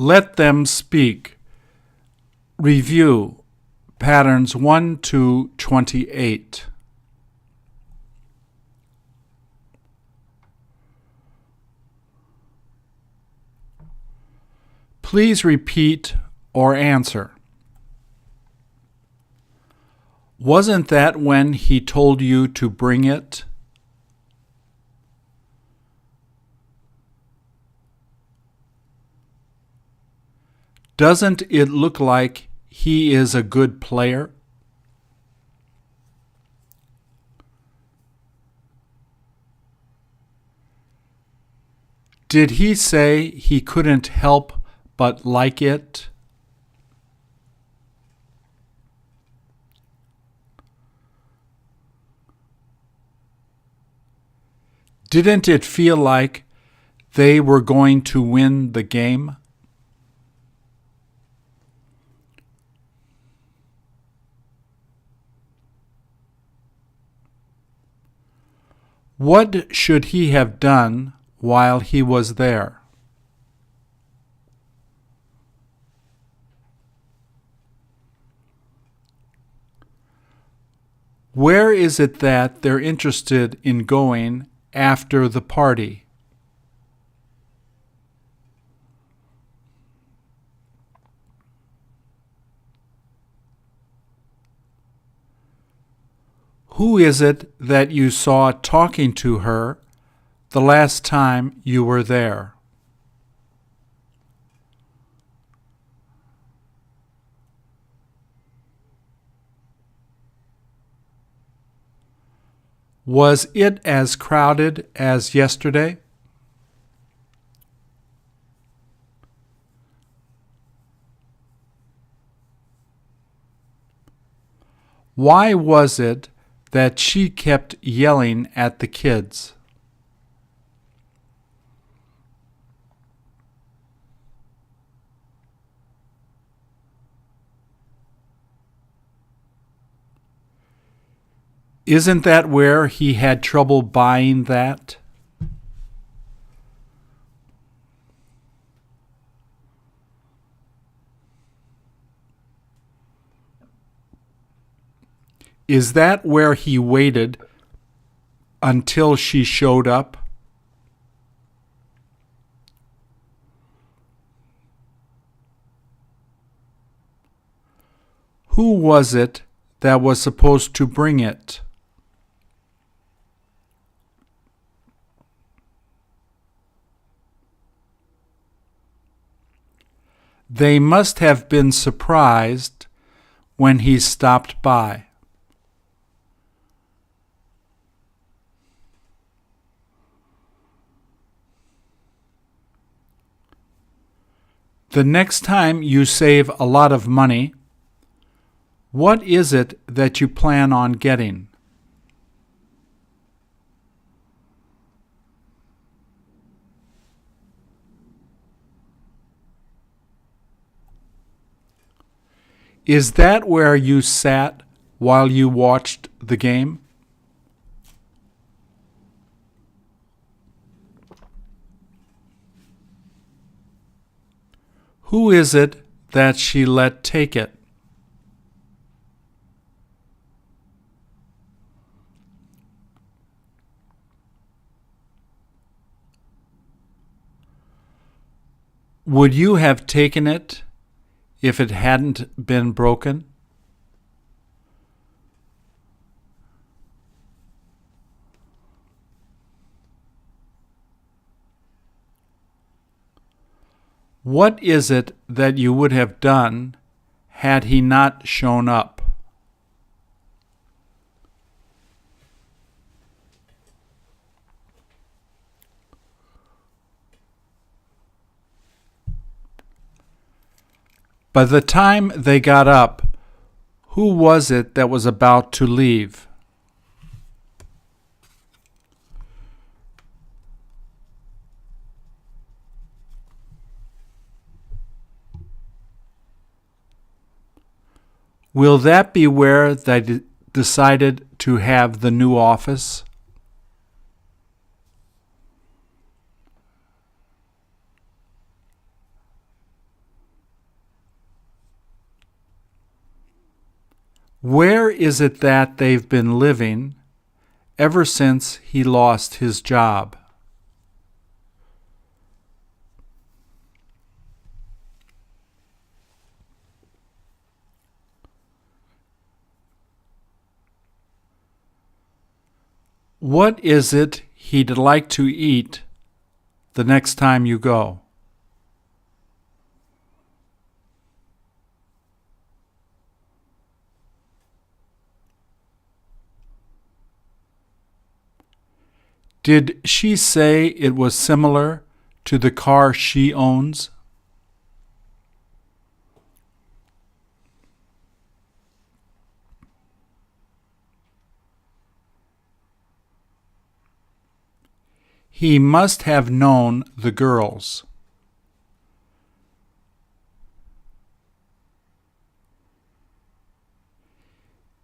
Let them speak. Review patterns 1 to 28. Please repeat or answer. Wasn't that when he told you to bring it? Doesn't it look like he is a good player? Did he say he couldn't help but like it? Didn't it feel like they were going to win the game? What should he have done while he was there? Where is it that they're interested in going after the party? Who is it that you saw talking to her the last time you were there? Was it as crowded as yesterday? Why was it that she kept yelling at the kids? Isn't that where he had trouble buying that? Is that where he waited until she showed up? Who was it that was supposed to bring it? They must have been surprised when he stopped by. The next time you save a lot of money, what is it that you plan on getting? Is that where you sat while you watched the game? Who is it that she let take it? Would you have taken it if it hadn't been broken? What is it that you would have done had he not shown up? By the time they got up, who was it that was about to leave? Will that be where they decided to have the new office? Where is it that they've been living ever since he lost his job? What is it he'd like to eat the next time you go? Did she say it was similar to the car she owns? He must have known the girls.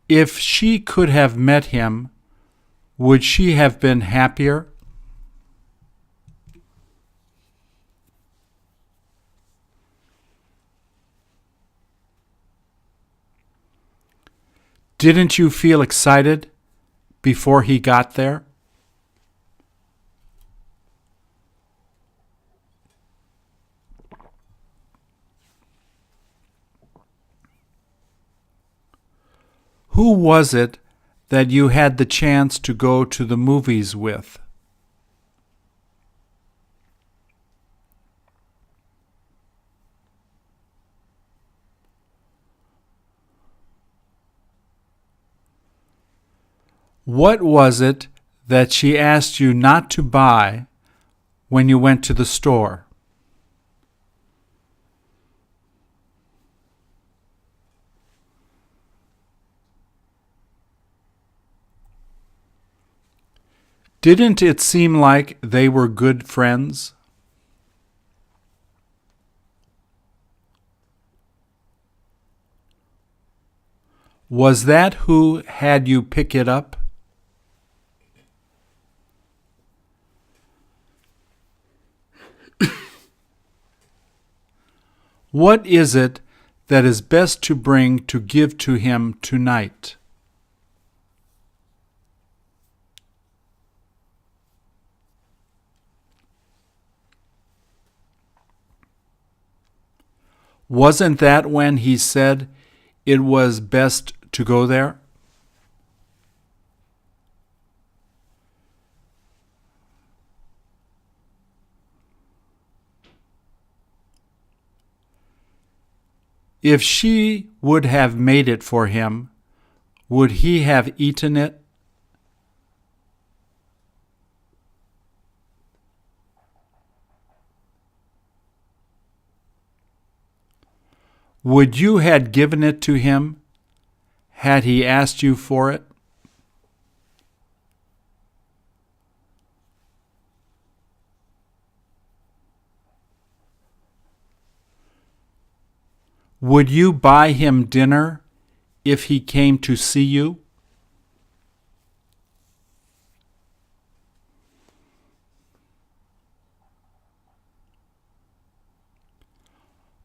If she could have met him, would she have been happier? Didn't you feel excited before he got there? Who was it that you had the chance to go to the movies with? What was it that she asked you not to buy when you went to the store? Didn't it seem like they were good friends? Was that who had you pick it up? What is it that is best to bring to give to him tonight? Wasn't that when he said it was best to go there? If she would have made it for him, would he have eaten it? Would you have given it to him had he asked you for it? Would you buy him dinner if he came to see you?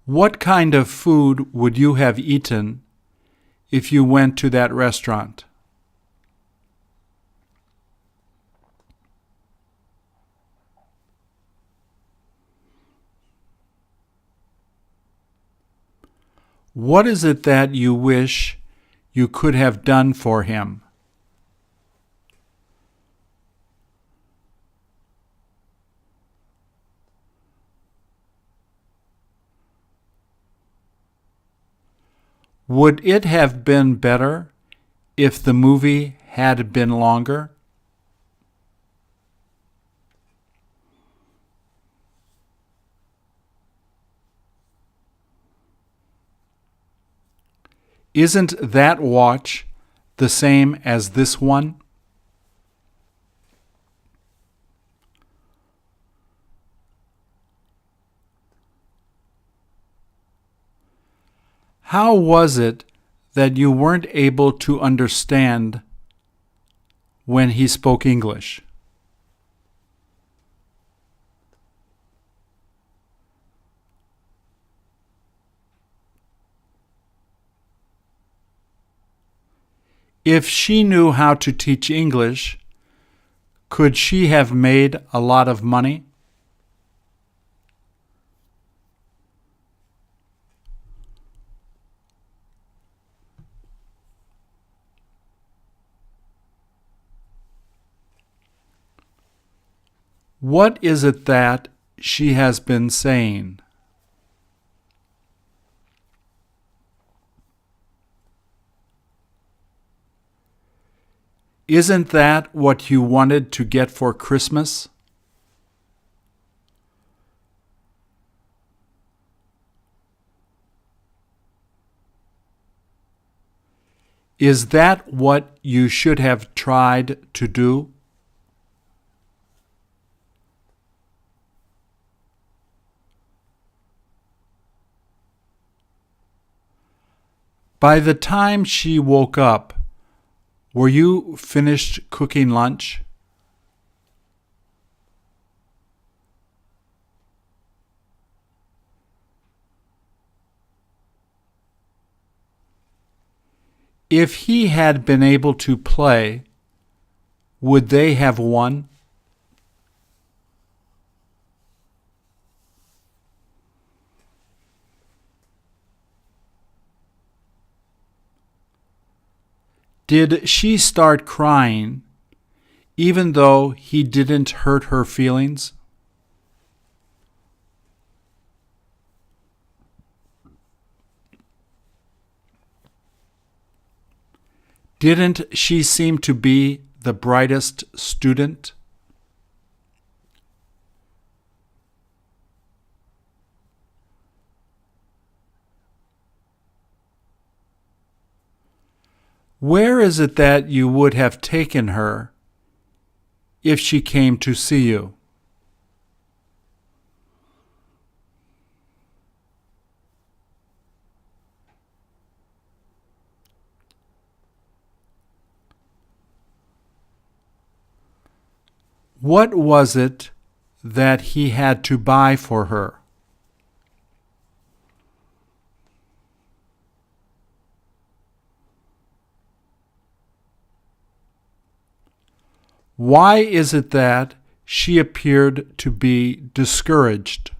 What kind of food would you have eaten if you went to that restaurant? What is it that you wish you could have done for him? Would it have been better if the movie had been longer? Isn't that watch the same as this one? How was it that you weren't able to understand when he spoke English? If she knew how to teach English, could she have made a lot of money? What is it that she has been saying? Isn't that what you wanted to get for Christmas? Is that what you should have tried to do? By the time she woke up, were you finished cooking lunch? If he had been able to play, would they have won? Did she start crying even though he didn't hurt her feelings? Didn't she seem to be the brightest student? Where is it that you would have taken her if she came to see you? What was it that he had to buy for her? Why is it that she appeared to be discouraged?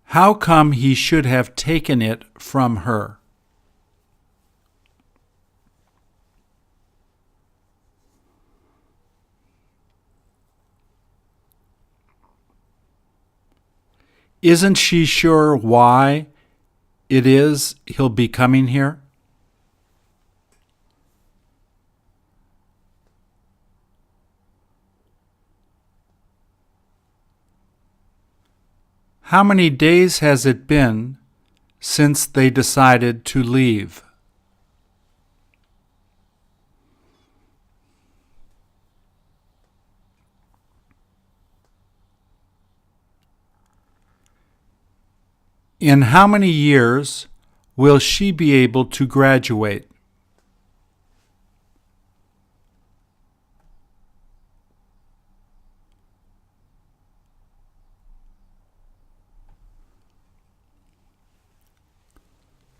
How come he should have taken it from her? Isn't she sure why it is he'll be coming here? How many days has it been since they decided to leave? In how many years will she be able to graduate?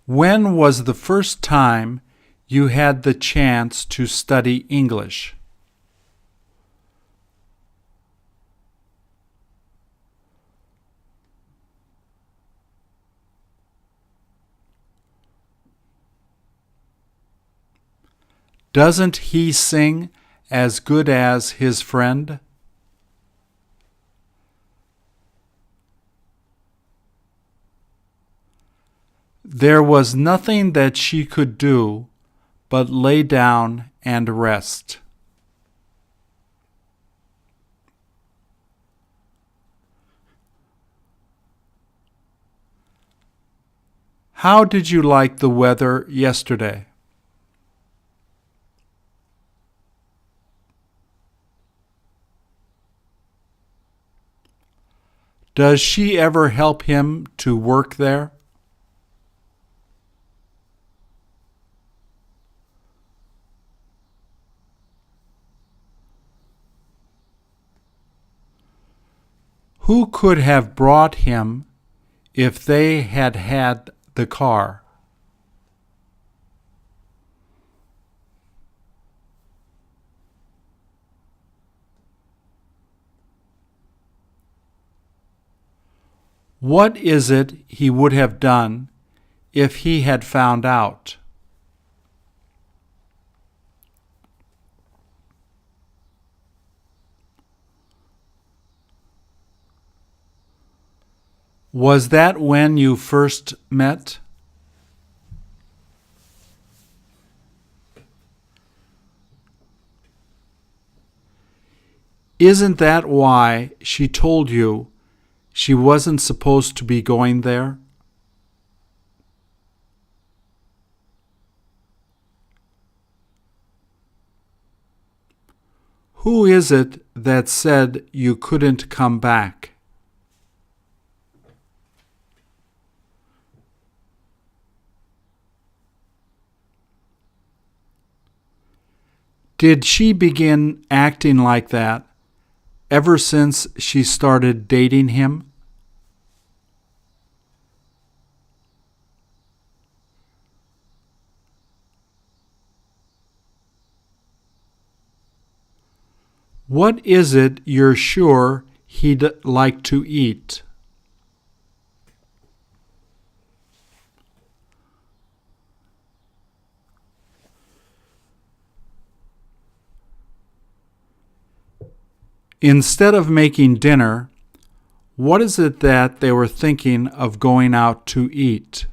When was the first time you had the chance to study English? Doesn't he sing as good as his friend? There was nothing that she could do but lay down and rest. How did you like the weather yesterday? Does she ever help him to work there? Who could have brought him if they had had the car? What is it he would have done if he had found out? Was that when you first met? Isn't that why she told you she wasn't supposed to be going there? Who is it that said you couldn't come back? Did she begin acting like that ever since she started dating him? What is it you're sure he'd like to eat? Instead of making dinner, what is it that they were thinking of going out to eat?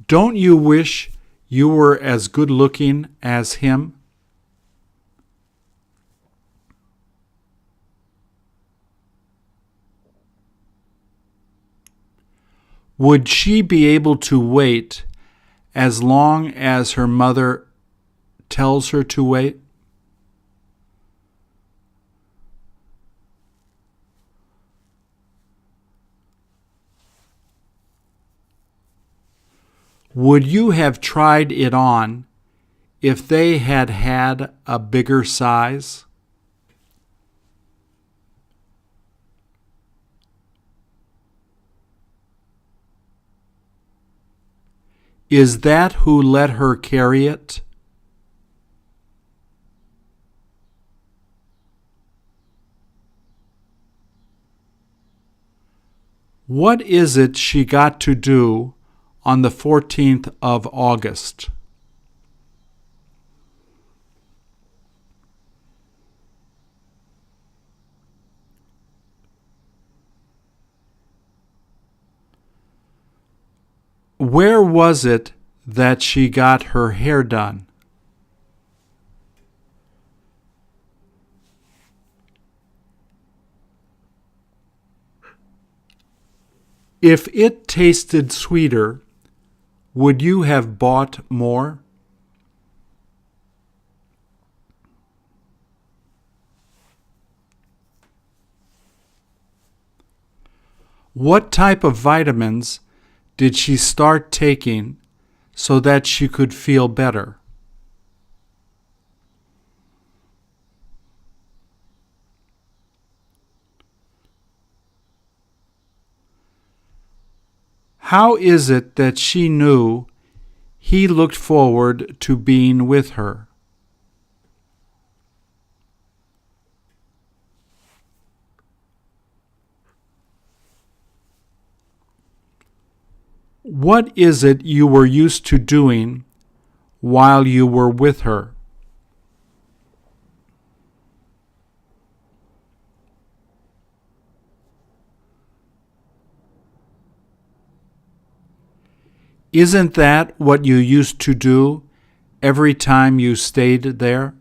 Don't you wish you were as good looking as him? Would she be able to wait as long as her mother tells her to wait? Would you have tried it on if they had had a bigger size? Is that who let her carry it? What is it she got to do on the 14th of August? Where was it that she got her hair done? If it tasted sweeter, would you have bought more? What type of vitamins did she start taking so that she could feel better? How is it that she knew he looked forward to being with her? What is it you were used to doing while you were with her? Isn't that what you used to do every time you stayed there?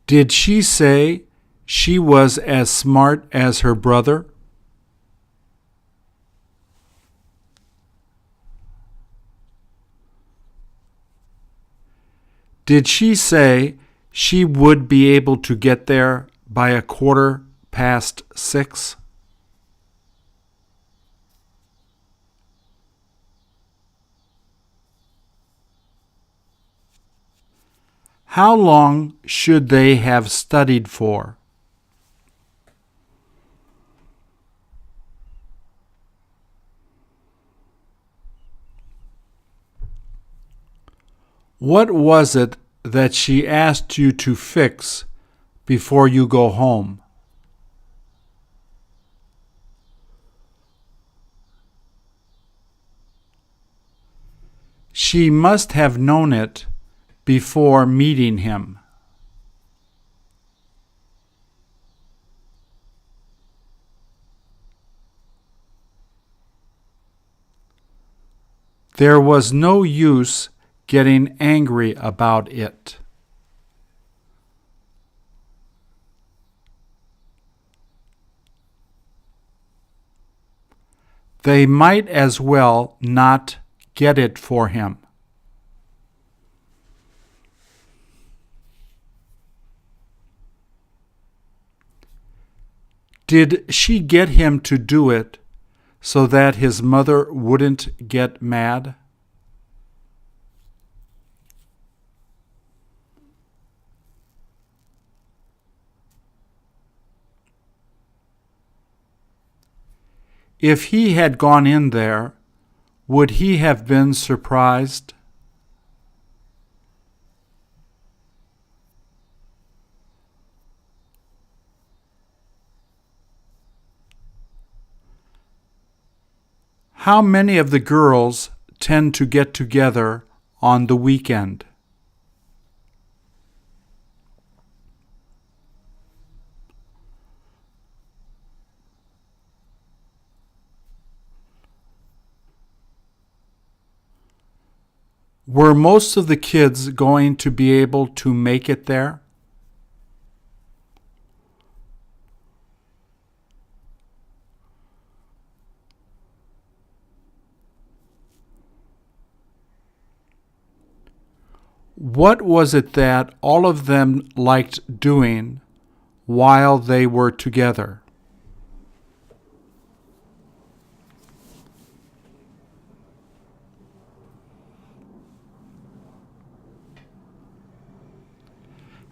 Did she say she was as smart as her brother? Did she say she would be able to get there by 6:15? How long should they have studied for? What was it that she asked you to fix before you go home? She must have known it before meeting him. There was no use getting angry about it. They might as well not get it for him. Did she get him to do it so that his mother wouldn't get mad? If he had gone in there, would he have been surprised? How many of the girls tend to get together on the weekend? Were most of the kids going to be able to make it there? What was it that all of them liked doing while they were together?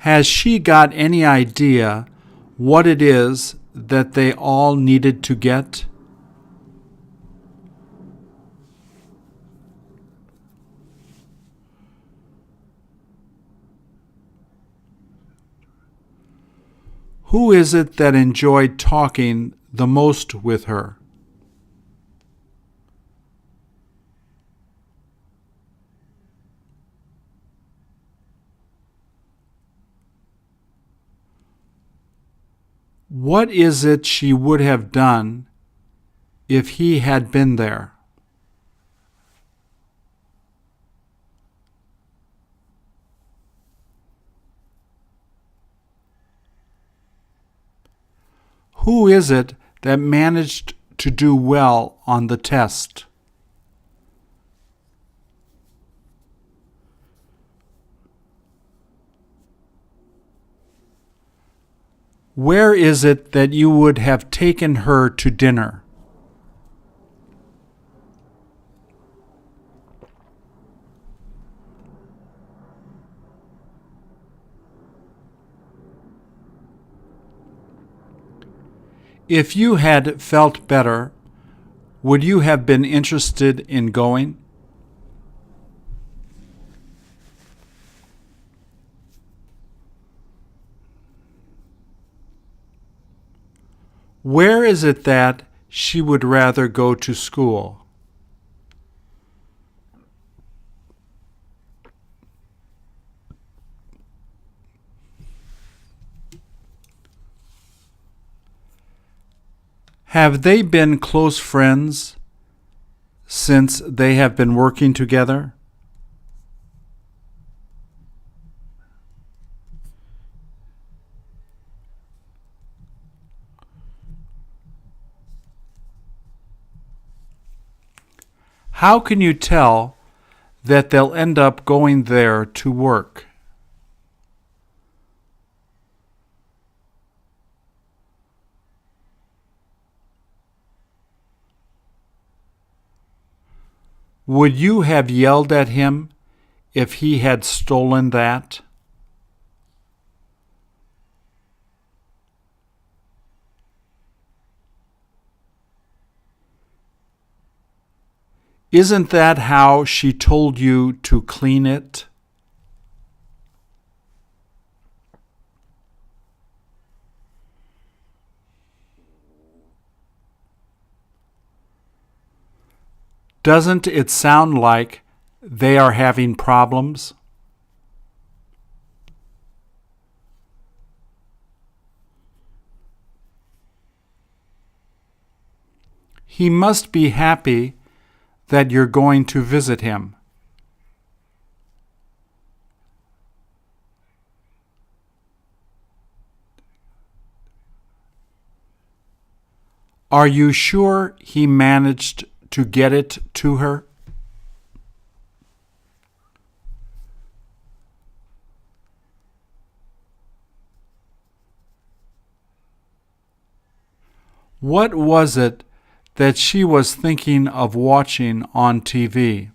Has she got any idea what it is that they all needed to get? Who is it that enjoyed talking the most with her? What is it she would have done if he had been there? Who is it that managed to do well on the test? Where is it that you would have taken her to dinner? If you had felt better, would you have been interested in going? Where is it that she would rather go to school? Have they been close friends since they have been working together? How can you tell that they'll end up going there to work? Would you have yelled at him if he had stolen that? Isn't that how she told you to clean it? Doesn't it sound like they are having problems? He must be happy that you're going to visit him. Are you sure he managed to get it to her? What was it that she was thinking of watching on TV?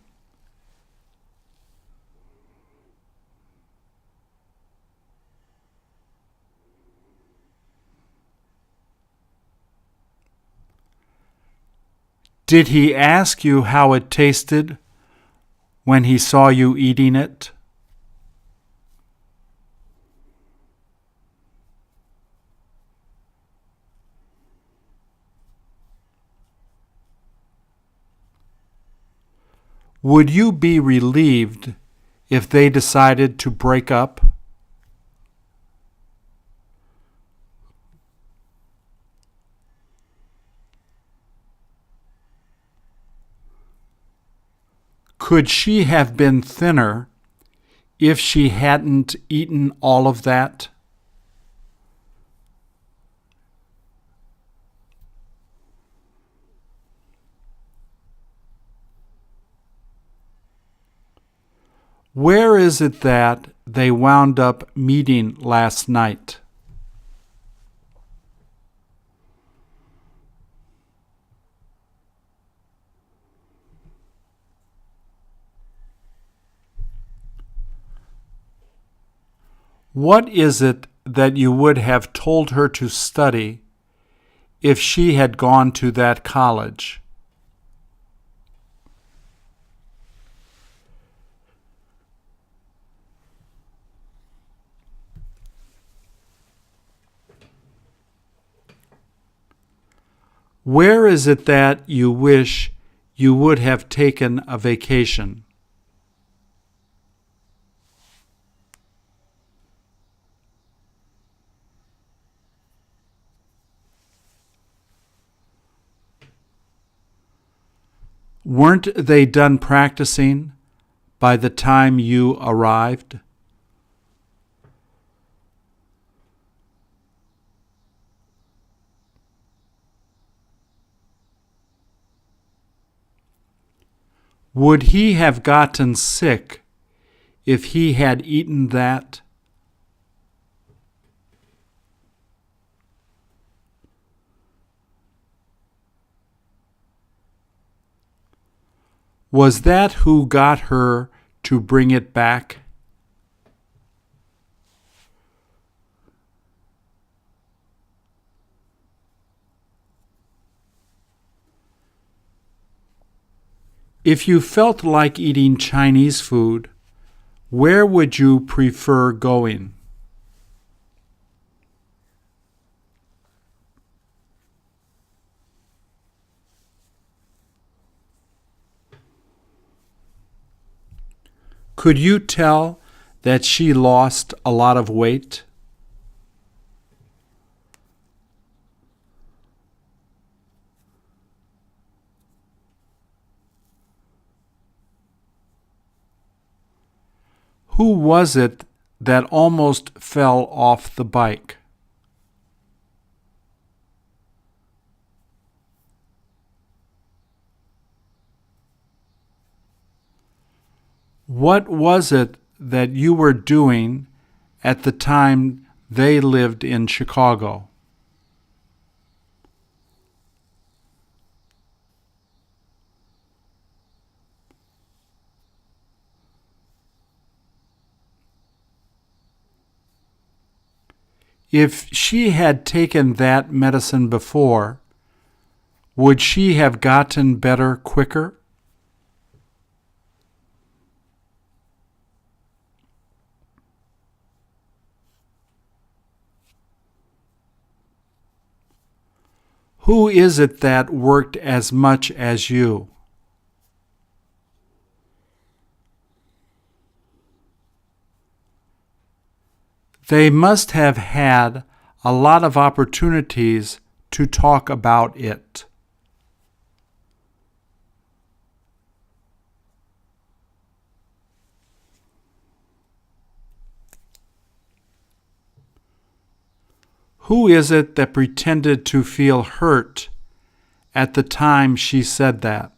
Did he ask you how it tasted when he saw you eating it? Would you be relieved if they decided to break up? Could she have been thinner if she hadn't eaten all of that? Where is it that they wound up meeting last night? What is it that you would have told her to study if she had gone to that college? Where is it that you wish you would have taken a vacation? Weren't they done practicing by the time you arrived? Would he have gotten sick if he had eaten that? Was that who got her to bring it back? If you felt like eating Chinese food, where would you prefer going? Could you tell that she lost a lot of weight? Who was it that almost fell off the bike? What was it that you were doing at the time they lived in Chicago? If she had taken that medicine before, would she have gotten better quicker? Who is it that worked as much as you? They must have had a lot of opportunities to talk about it. Who is it that pretended to feel hurt at the time she said that?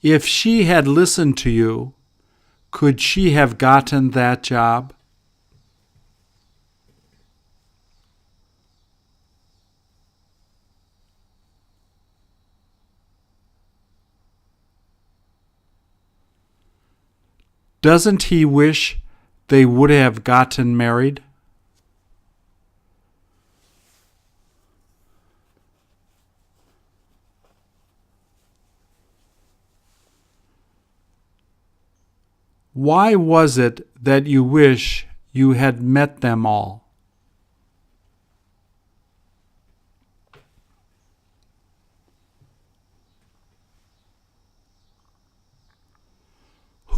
If she had listened to you, could she have gotten that job? Doesn't he wish they would have gotten married? Why was it that you wish you had met them all?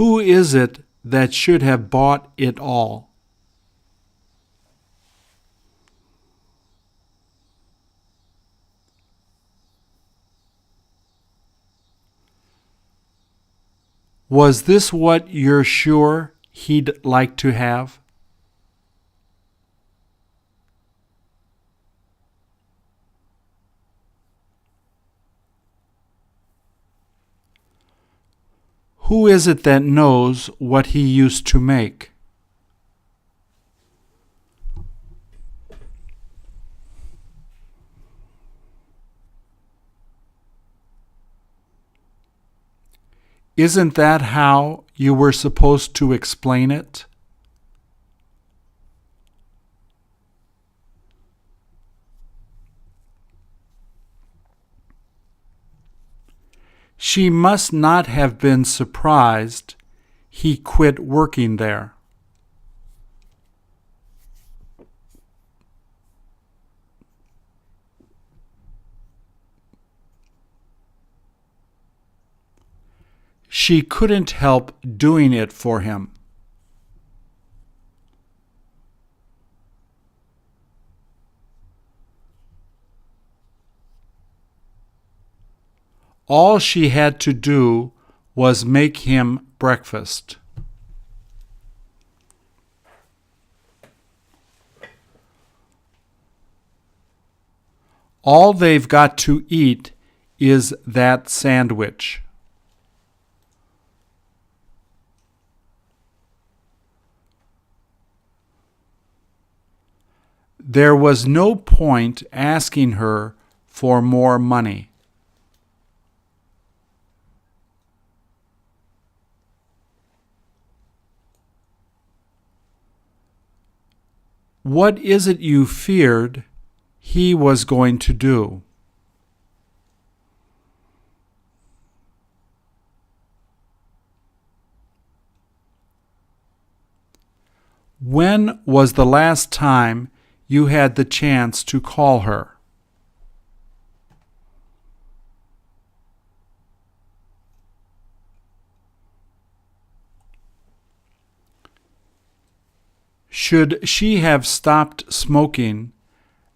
Who is it that should have bought it all? Was this what you're sure he'd like to have? Who is it that knows what he used to make? Isn't that how you were supposed to explain it? She must not have been surprised he quit working there. She couldn't help doing it for him. All she had to do was make him breakfast. All they've got to eat is that sandwich. There was no point asking her for more money. What is it you feared he was going to do? When was the last time you had the chance to call her? Should she have stopped smoking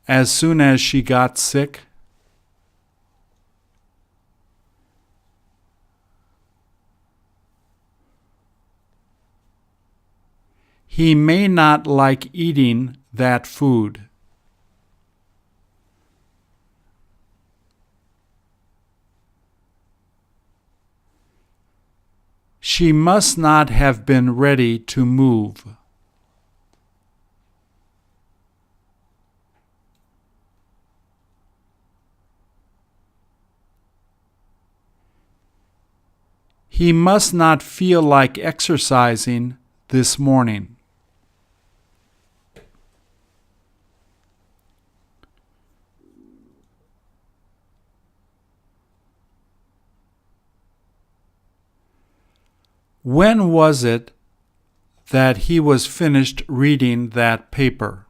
as soon as she got sick? He may not like eating that food. She must not have been ready to move. He must not feel like exercising this morning. When was it that he was finished reading that paper?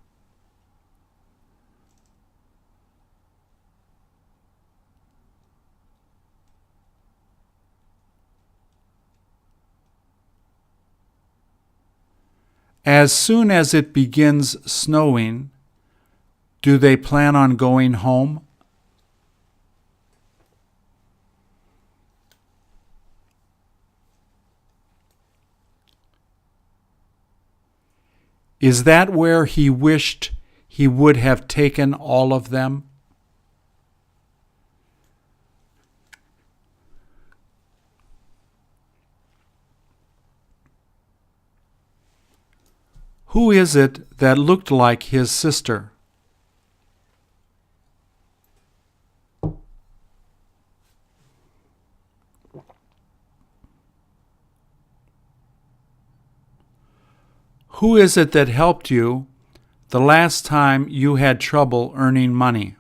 As soon as it begins snowing, do they plan on going home? Is that where he wished he would have taken all of them? Who is it that looked like his sister? Who is it that helped you the last time you had trouble earning money?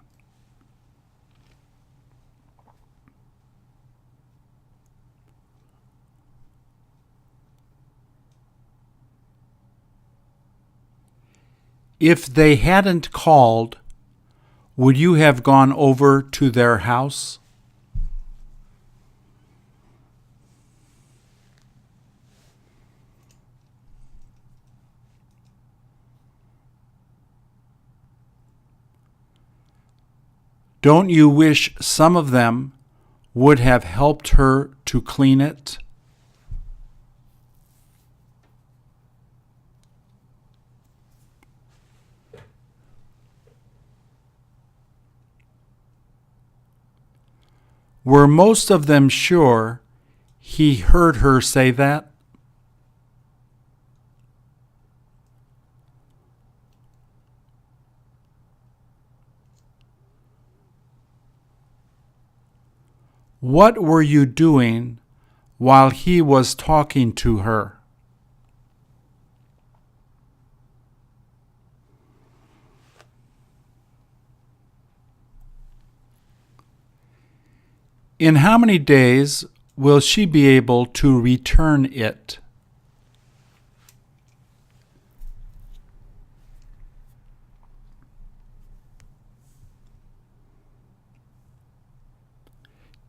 If they hadn't called, would you have gone over to their house? Don't you wish some of them would have helped her to clean it? Were most of them sure he heard her say that? What were you doing while he was talking to her? In how many days will she be able to return it?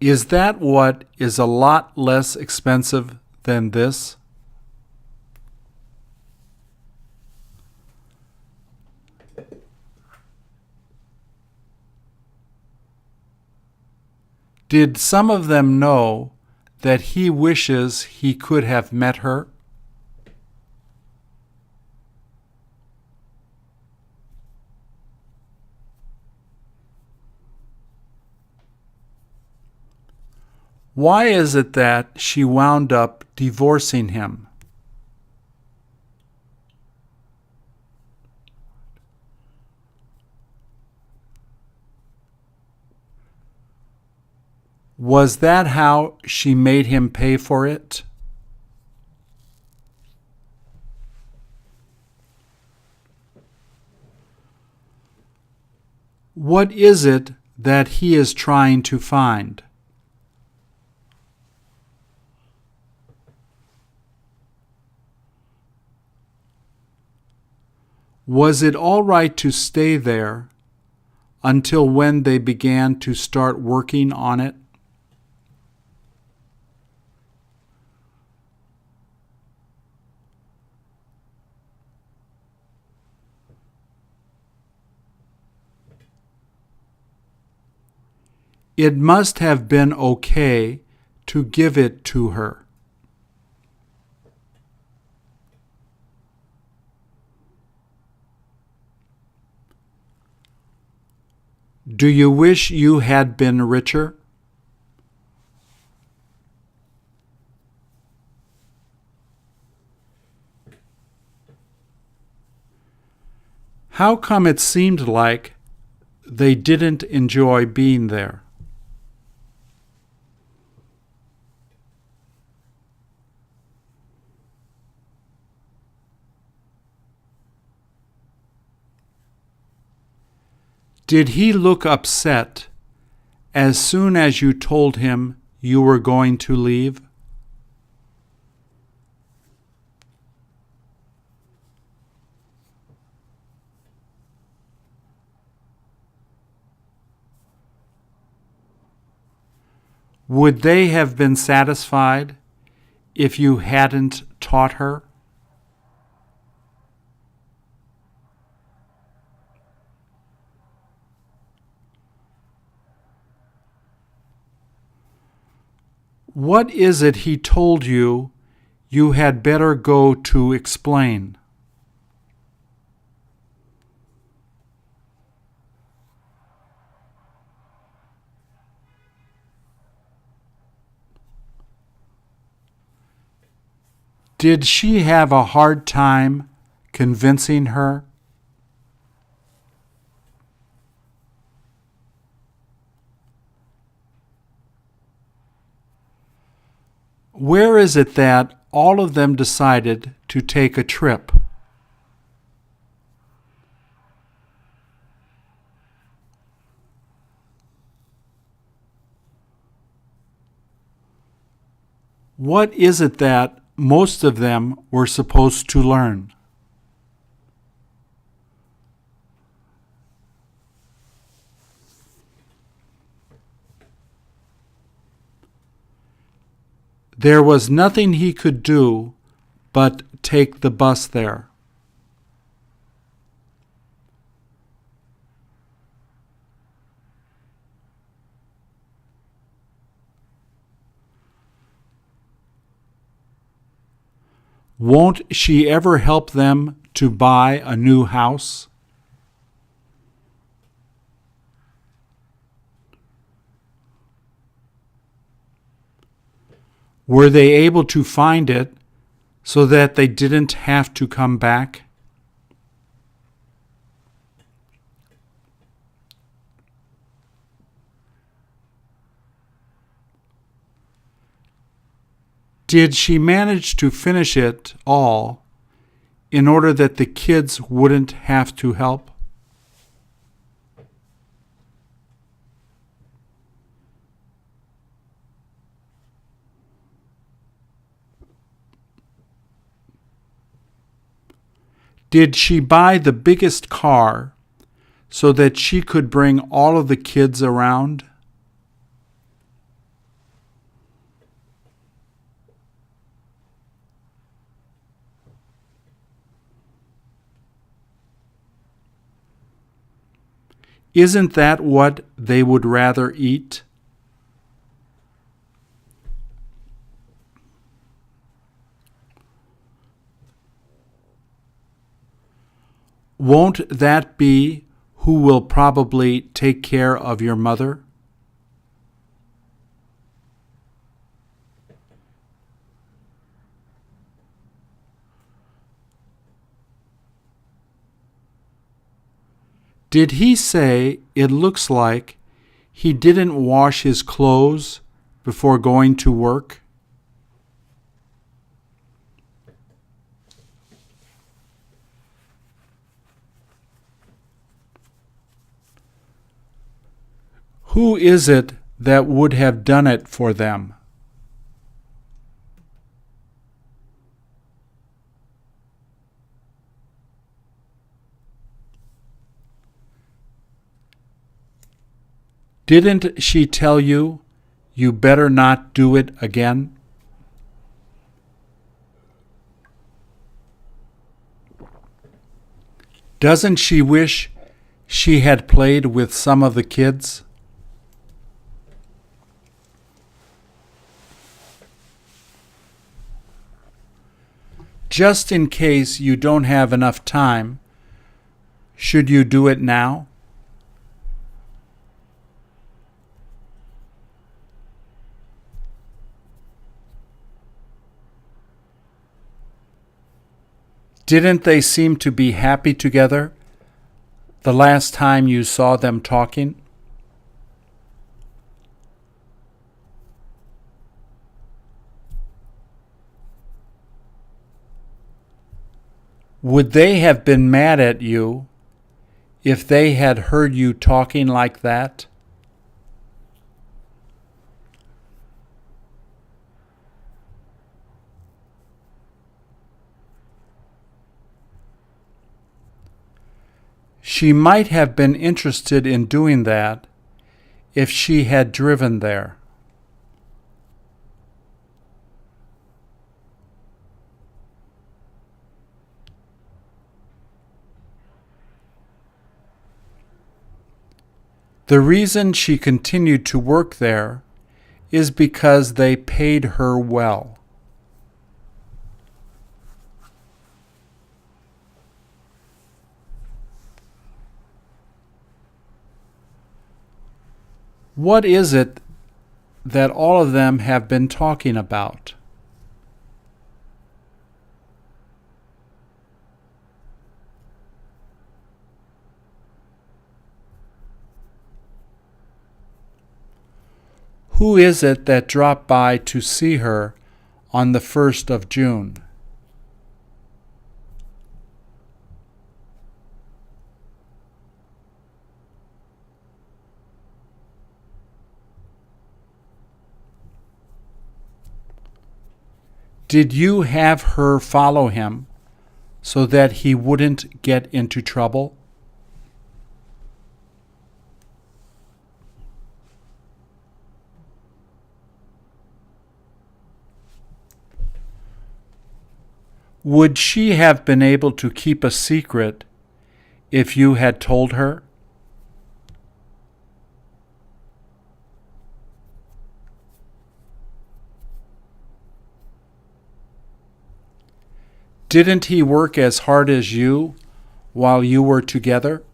Is that what is a lot less expensive than this? Did some of them know that he wishes he could have met her? Why is it that she wound up divorcing him? Was that how she made him pay for it? What is it that he is trying to find? Was it all right to stay there until when they began to start working on it? It must have been okay to give it to her. Do you wish you had been richer? How come it seemed like they didn't enjoy being there? Did he look upset as soon as you told him you were going to leave? Would they have been satisfied if you hadn't taught her? What is it he told you you had better go to explain? Did she have a hard time convincing her? Where is it that all of them decided to take a trip? What is it that most of them were supposed to learn? There was nothing he could do but take the bus there. Won't she ever help them to buy a new house? Were they able to find it so that they didn't have to come back? Did she manage to finish it all in order that the kids wouldn't have to help? Did she buy the biggest car so that she could bring all of the kids around? Isn't that what they would rather eat? Won't that be who will probably take care of your mother? Did he say it looks like he didn't wash his clothes before going to work? Who is it that would have done it for them? Didn't she tell you, you better not do it again? Doesn't she wish she had played with some of the kids? Just in case you don't have enough time, should you do it now? Didn't they seem to be happy together the last time you saw them talking? Would they have been mad at you if they had heard you talking like that? She might have been interested in doing that if she had driven there. The reason she continued to work there is because they paid her well. What is it that all of them have been talking about? Who is it that dropped by to see her on the 1st of June? Did you have her follow him so that he wouldn't get into trouble? Would she have been able to keep a secret if you had told her? Didn't he work as hard as you while you were together?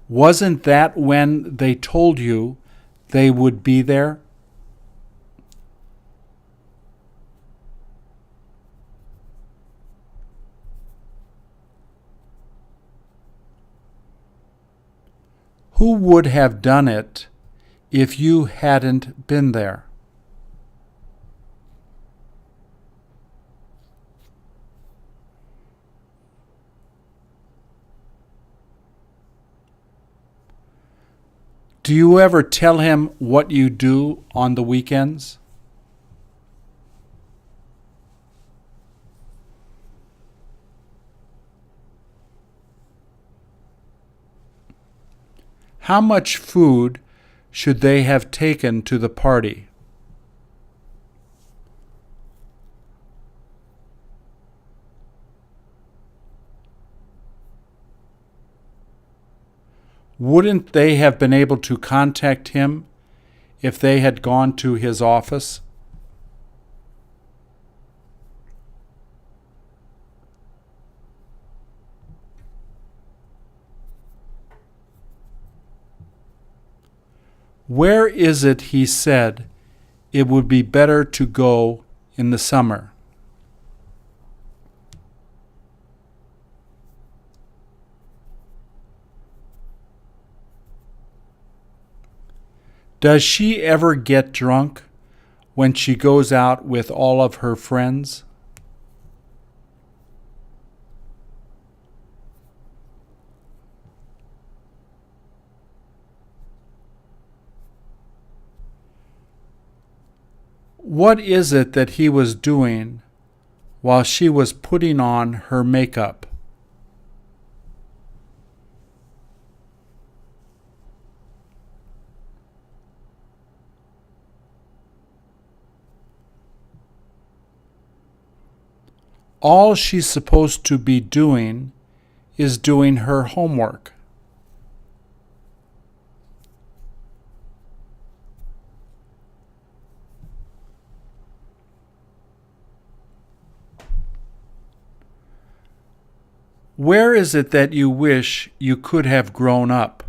Wasn't that when they told you they would be there? Who would have done it if you hadn't been there? Do you ever tell him what you do on the weekends? How much food should they have taken to the party? Wouldn't they have been able to contact him if they had gone to his office? Where is it he said it would be better to go in the summer? Does she ever get drunk when she goes out with all of her friends? What is it that he was doing while she was putting on her makeup? All she's supposed to be doing is doing her homework. Where is it that you wish you could have grown up?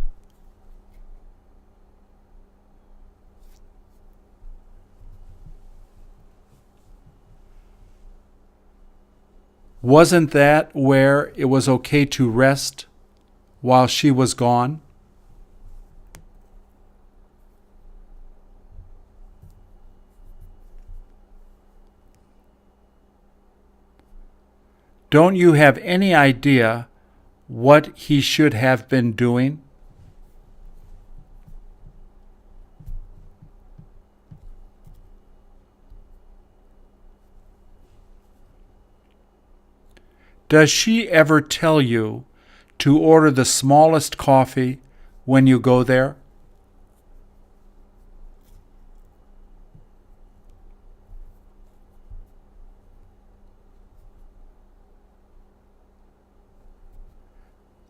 Wasn't that where it was okay to rest while she was gone? Don't you have any idea what he should have been doing? Does she ever tell you to order the smallest coffee when you go there?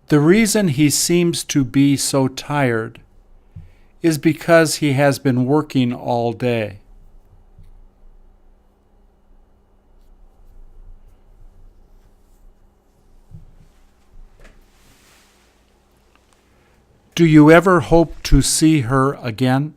The reason he seems to be so tired is because he has been working all day. Do you ever hope to see her again?